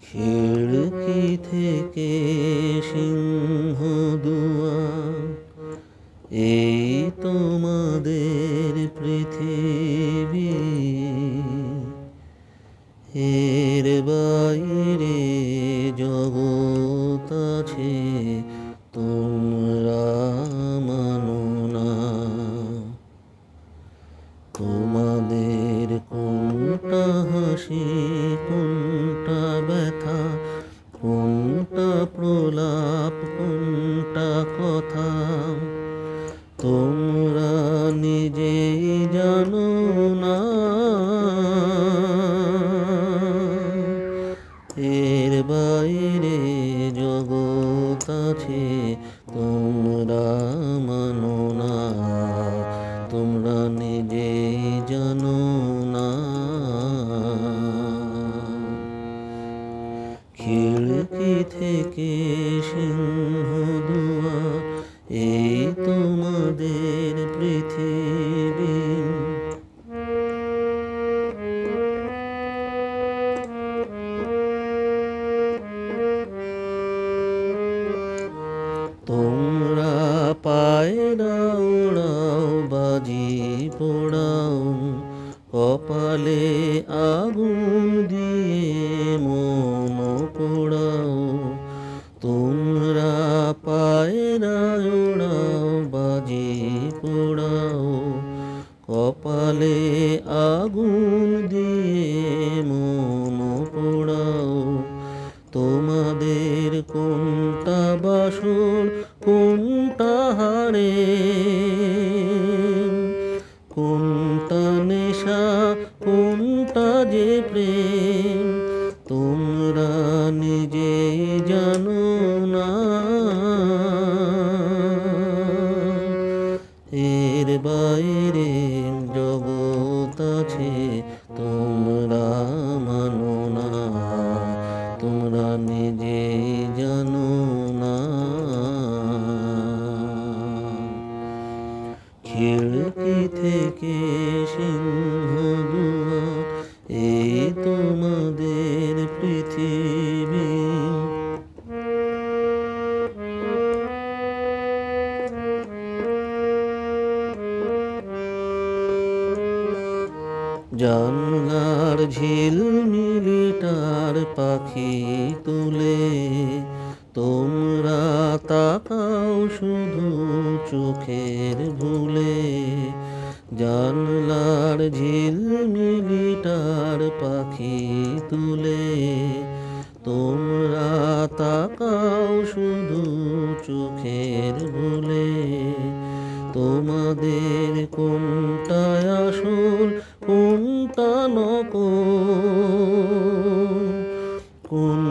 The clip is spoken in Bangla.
খিড়কি থেকে সিংহ দুয়ার, এই তোমাদের পৃথিবী। এর বাইরে জগৎ আছে, তোমরা মানো না। তোমাদের কোনটা হাসি, কোনটা ব্যথা, কোনটা প্রলাপ, কোনটা কথা, তোমরা নিজেই জানো না। এর বাইরে জগৎ আছে, তোমরা মানো না। তোমরা নিজেই জানো না। খিড়কি থেকে সিংহ দুয়ার, এই তোমাদের পৃথিবী। তোমরা পায়রা ওড়াও, বাজি পোড়াও, কপালে আগুন দিয়ে মন পোড়াও। তোমরা পায়রা ওড়াও, বাজি পোড়াও, কপালে আগুন দিয়ে মন পোড়াও। তোমাদের কোনটা বাসর, কোনটা হারে, কোনটা নেশা, কোনটা যে প্রেম, তোমরা নিজেই জানো না। এর বাইরে জগৎ আছে, তোমরা মানো না। তোমরা নিজেই জানো না। খিড়কি থেকে সিংহ দুয়ার, এই তোমাদের পৃথিবী। জানলার ঝিলমিলিটার পাখি তুলে, তোমরা তাকাও শুধু চোখের ভুলে। জানলার ঝিলমিলিটার পাখি তুলে, তোমরা তাকাও শুধু চোখের ভুলে। তোমাদের কোনটা আসল, কোনটা নকল, কোন